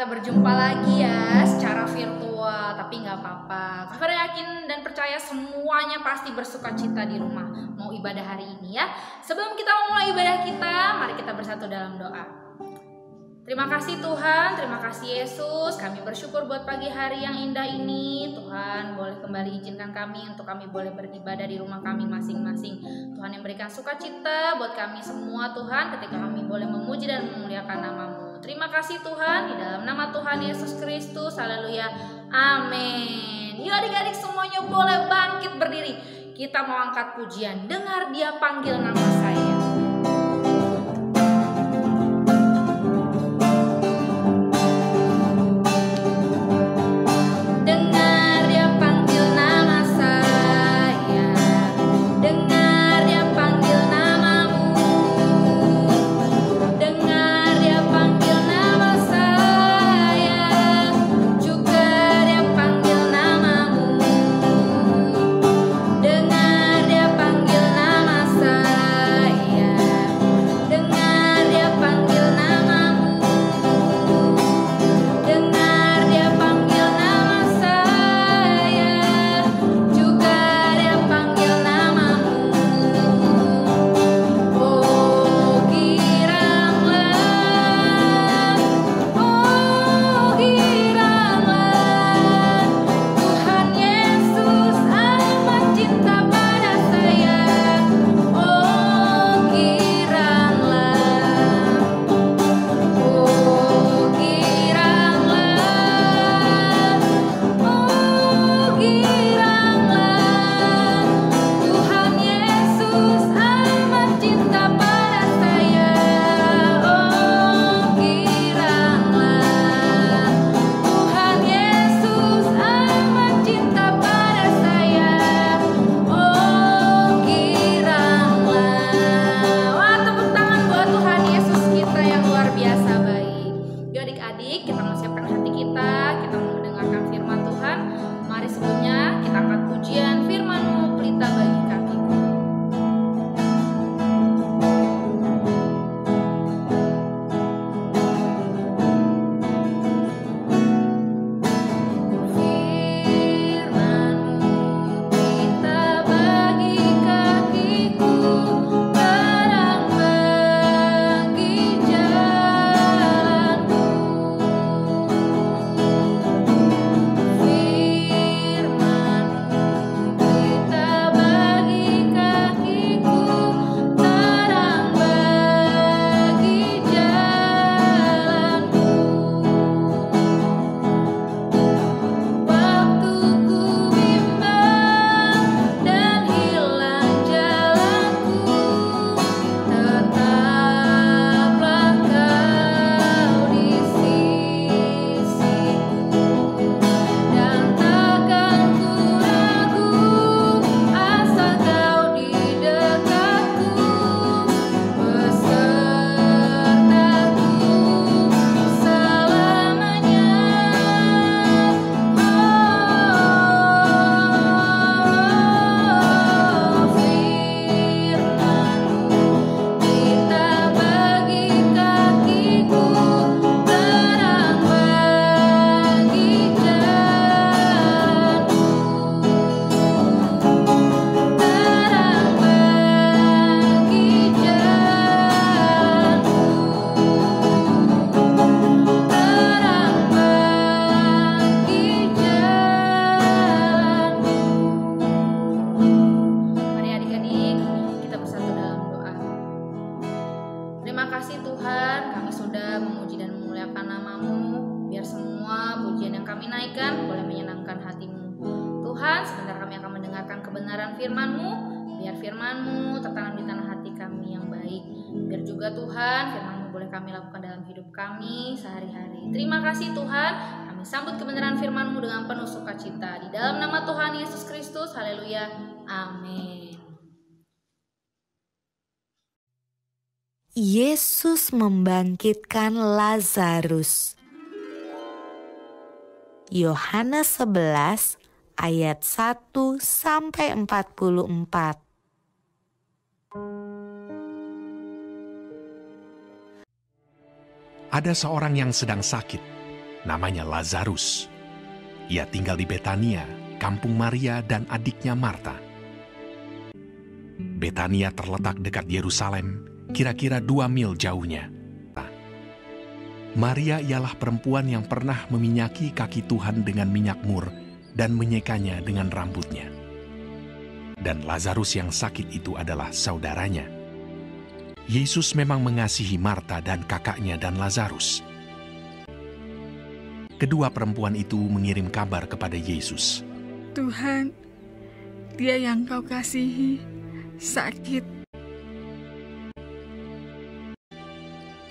kita berjumpa lagi ya secara virtual, tapi nggak apa-apa. Kak Vera yakin dan percaya semuanya pasti bersuka cita di rumah mau ibadah hari ini ya. Sebelum kita memulai ibadah kita, mari kita bersatu dalam doa. Terima kasih Tuhan, terima kasih Yesus. Kami bersyukur buat pagi hari yang indah ini. Tuhan boleh kembali izinkan kami untuk kami boleh beribadah di rumah kami masing-masing. Tuhan yang berikan sukacita buat kami semua Tuhan ketika kami boleh memuji dan memuliakan nama-Mu. Terima kasih Tuhan, di dalam nama Tuhan Yesus Kristus. Haleluya, amin. Yuk adik-adik semuanya boleh bangkit berdiri. Kita mau angkat pujian. Dengar Dia panggil nama saya. Kami sehari-hari. Terima kasih Tuhan, kami sambut kebenaran firman-Mu dengan penuh sukacita. Di dalam nama Tuhan Yesus Kristus, haleluya, amin. Yesus membangkitkan Lazarus. Yohanes 11 ayat 1 sampai 44. Ada seorang yang sedang sakit. namanya Lazarus. Ia tinggal di Betania, kampung Maria dan adiknya Marta. Betania terletak dekat Yerusalem, kira-kira 2 mil jauhnya. Maria ialah perempuan yang pernah meminyaki kaki Tuhan dengan minyak mur dan menyekanya dengan rambutnya. Dan Lazarus yang sakit itu adalah saudaranya. Yesus memang mengasihi Marta dan kakaknya dan Lazarus. Kedua perempuan itu mengirim kabar kepada Yesus. Tuhan, dia yang kau kasihi sakit.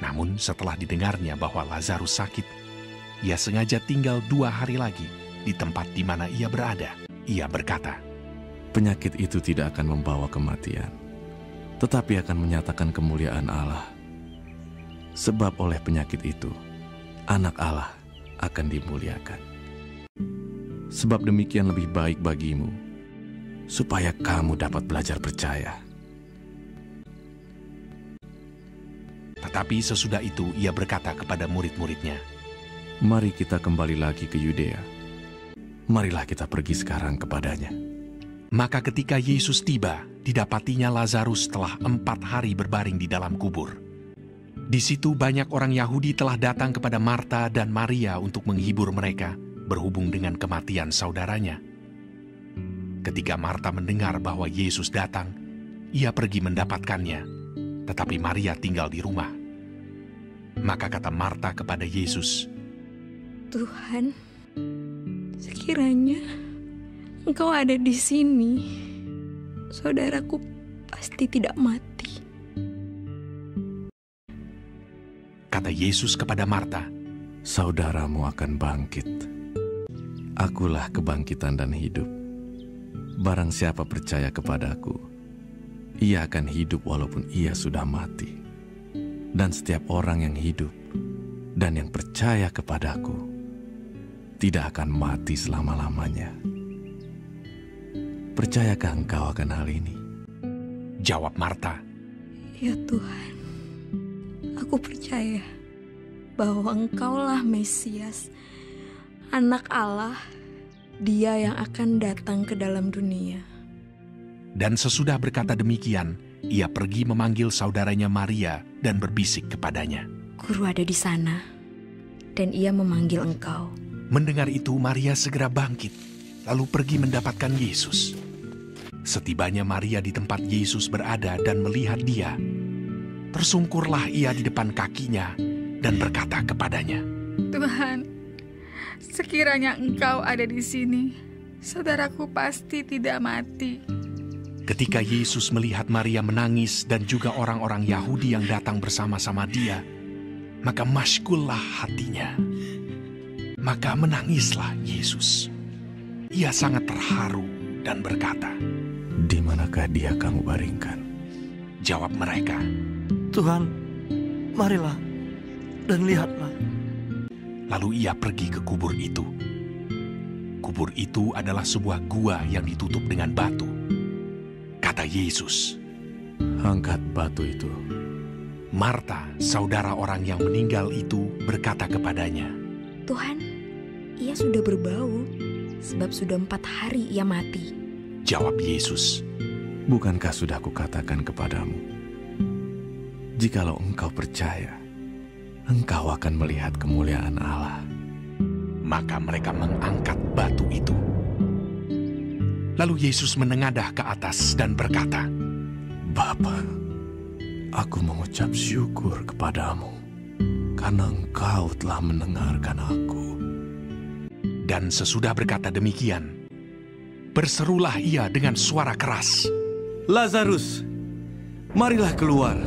Namun setelah didengarnya bahwa Lazarus sakit, ia sengaja tinggal 2 hari lagi di tempat di mana ia berada. Ia berkata, penyakit itu tidak akan membawa kematian, tetapi akan menyatakan kemuliaan Allah. Sebab oleh penyakit itu, anak Allah akan dimuliakan. Sebab demikian lebih baik bagimu, supaya kamu dapat belajar percaya. Tetapi sesudah itu ia berkata kepada murid-muridnya, mari kita kembali lagi ke Yudea. Marilah kita pergi sekarang kepadanya. Maka ketika Yesus tiba, didapatinya Lazarus telah 4 hari berbaring di dalam kubur. Di situ banyak orang Yahudi telah datang kepada Marta dan Maria untuk menghibur mereka berhubung dengan kematian saudaranya. Ketika Marta mendengar bahwa Yesus datang, ia pergi mendapatkannya, tetapi Maria tinggal di rumah. Maka kata Marta kepada Yesus, Tuhan, sekiranya Engkau ada di sini, saudaraku pasti tidak mati. Kata Yesus kepada Marta, saudaramu akan bangkit. Akulah kebangkitan dan hidup. Barang siapa percaya kepadaku, ia akan hidup walaupun ia sudah mati. Dan setiap orang yang hidup dan yang percaya kepadaku tidak akan mati selama-lamanya. Percayakah engkau akan hal ini? Jawab Marta, ya Tuhan, aku percaya bahwa Engkaulah Mesias, Anak Allah, Dia yang akan datang ke dalam dunia. Dan sesudah berkata demikian, ia pergi memanggil saudaranya Maria dan berbisik kepadanya, Guru ada di sana, dan ia memanggil engkau. Mendengar itu Maria segera bangkit, lalu pergi mendapatkan Yesus. Setibanya Maria di tempat Yesus berada dan melihat dia, tersungkurlah ia di depan kakinya dan berkata kepadanya, Tuhan, sekiranya engkau ada di sini, saudaraku pasti tidak mati. Ketika Yesus melihat Maria menangis dan juga orang-orang Yahudi yang datang bersama-sama dia, maka masykullah hatinya. Maka menangislah Yesus. Ia sangat terharu dan berkata, di manakah dia kamu baringkan? Jawab mereka, Tuhan, marilah dan lihatlah. Lalu ia pergi ke kubur itu. Kubur itu adalah sebuah gua yang ditutup dengan batu. Kata Yesus, angkat batu itu. Marta, saudara orang yang meninggal itu, berkata kepadanya, Tuhan, ia sudah berbau, sebab sudah 4 hari ia mati. Jawab Yesus, bukankah sudah kukatakan kepadamu, jikalau engkau percaya, engkau akan melihat kemuliaan Allah. Maka mereka mengangkat batu itu. Lalu Yesus menengadah ke atas dan berkata, Bapa, aku mengucap syukur kepadamu, karena engkau telah mendengarkan aku. Dan sesudah berkata demikian, berserulah ia dengan suara keras, Lazarus, marilah keluar.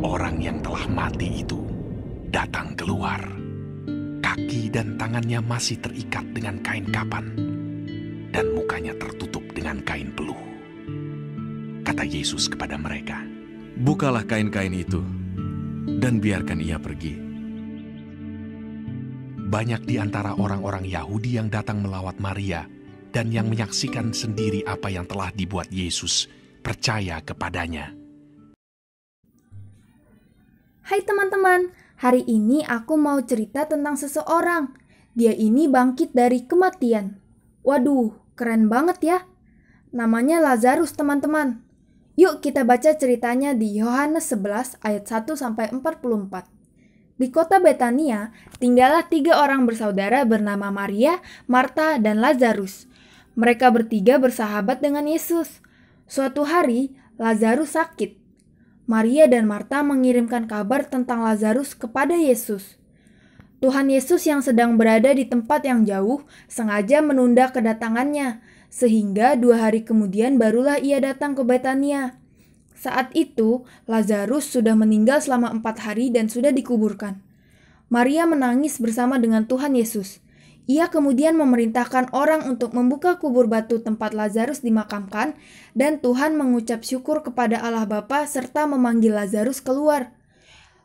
Orang yang telah mati itu datang keluar. Kaki dan tangannya masih terikat dengan kain kapan, dan mukanya tertutup dengan kain peluh. Kata Yesus kepada mereka, bukalah kain-kain itu, dan biarkan ia pergi. Banyak di antara orang-orang Yahudi yang datang melawat Maria, dan yang menyaksikan sendiri apa yang telah dibuat Yesus, percaya kepadanya. Hai teman-teman, Hari ini aku mau cerita tentang seseorang. Dia ini bangkit dari kematian. Waduh, keren banget ya. Namanya Lazarus, teman-teman. Yuk kita baca ceritanya di Yohanes 11 ayat 1-44. Di kota Betania, tinggallah 3 orang bersaudara bernama Maria, Marta, dan Lazarus. Mereka bertiga bersahabat dengan Yesus. Suatu hari, Lazarus sakit. Maria dan Marta mengirimkan kabar tentang Lazarus kepada Yesus. Tuhan Yesus yang sedang berada di tempat yang jauh sengaja menunda kedatangannya, sehingga 2 hari kemudian barulah ia datang ke Betania. Saat itu, Lazarus sudah meninggal selama 4 hari dan sudah dikuburkan. Maria menangis bersama dengan Tuhan Yesus. Ia kemudian memerintahkan orang untuk membuka kubur batu tempat Lazarus dimakamkan, dan Tuhan mengucap syukur kepada Allah Bapa serta memanggil Lazarus keluar.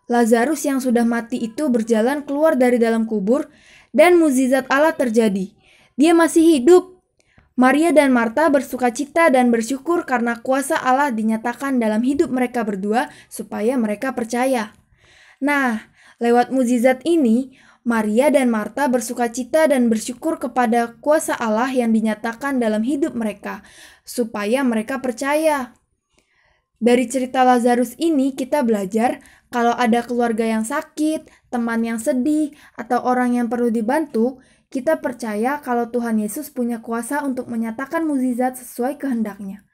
Lazarus yang sudah mati itu berjalan keluar dari dalam kubur, dan mukjizat Allah terjadi. Dia masih hidup. Maria dan Marta bersukacita dan bersyukur karena kuasa Allah dinyatakan dalam hidup mereka berdua supaya mereka percaya. Nah, lewat mukjizat ini, Maria dan Marta bersukacita dan bersyukur kepada kuasa Allah yang dinyatakan dalam hidup mereka, supaya mereka percaya. Dari cerita Lazarus ini kita belajar kalau ada keluarga yang sakit, teman yang sedih, atau orang yang perlu dibantu, kita percaya kalau Tuhan Yesus punya kuasa untuk menyatakan mukjizat sesuai kehendaknya.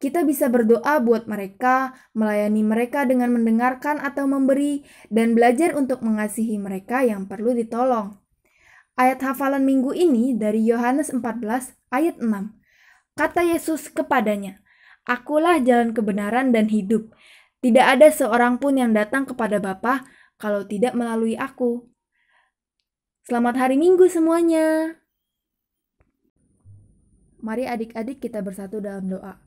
Kita bisa berdoa buat mereka, melayani mereka dengan mendengarkan atau memberi, dan belajar untuk mengasihi mereka yang perlu ditolong. Ayat hafalan minggu ini dari Yohanes 14 ayat 6. Kata Yesus kepadanya, "Akulah jalan kebenaran dan hidup. Tidak ada seorang pun yang datang kepada Bapa kalau tidak melalui aku." Selamat hari Minggu semuanya. Mari adik-adik kita bersatu dalam doa.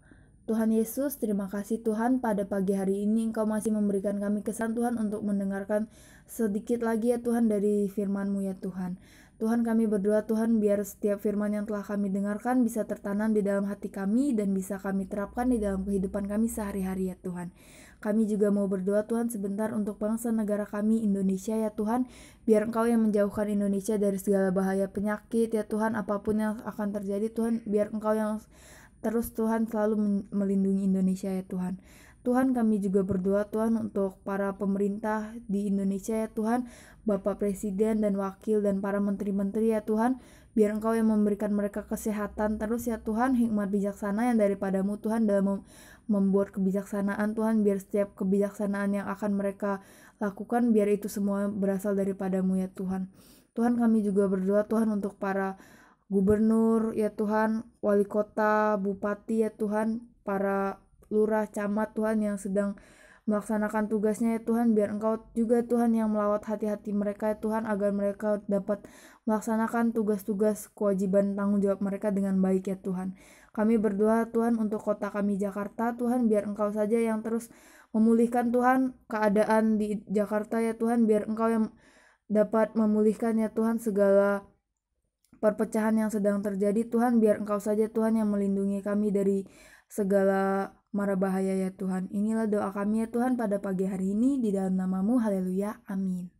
Tuhan Yesus, terima kasih Tuhan pada pagi hari ini Engkau masih memberikan kami kesan Tuhan untuk mendengarkan sedikit lagi ya Tuhan dari firman-Mu ya Tuhan. Tuhan kami berdoa Tuhan biar setiap firman yang telah kami dengarkan bisa tertanam di dalam hati kami dan bisa kami terapkan di dalam kehidupan kami sehari-hari ya Tuhan. Kami juga mau berdoa Tuhan sebentar untuk bangsa negara kami Indonesia ya Tuhan. Biar Engkau yang menjauhkan Indonesia dari segala bahaya penyakit ya Tuhan. Apapun yang akan terjadi Tuhan, biar Engkau yang terus Tuhan selalu melindungi Indonesia ya Tuhan. Tuhan kami juga berdoa Tuhan untuk para pemerintah di Indonesia ya Tuhan. Bapak Presiden dan Wakil dan para menteri-menteri ya Tuhan. Biar Engkau yang memberikan mereka kesehatan terus ya Tuhan. Hikmat bijaksana yang daripadamu Tuhan dalam membuat kebijaksanaan Tuhan. Biar setiap kebijaksanaan yang akan mereka lakukan biar itu semua berasal daripadamu ya Tuhan. Tuhan kami juga berdoa Tuhan untuk para gubernur ya Tuhan, wali kota, bupati ya Tuhan, para lurah, camat Tuhan yang sedang melaksanakan tugasnya ya Tuhan. Biar Engkau juga Tuhan yang melawat hati-hati mereka ya Tuhan, agar mereka dapat melaksanakan tugas-tugas kewajiban tanggung jawab mereka dengan baik ya Tuhan. Kami berdoa Tuhan untuk kota kami Jakarta Tuhan, biar Engkau saja yang terus memulihkan Tuhan keadaan di Jakarta ya Tuhan. Biar Engkau yang dapat memulihkan ya Tuhan segala perpecahan yang sedang terjadi Tuhan. Biar Engkau saja Tuhan yang melindungi kami dari segala mara bahaya ya Tuhan. Inilah doa kami ya Tuhan pada pagi hari ini di dalam nama-Mu. Haleluya. Amin.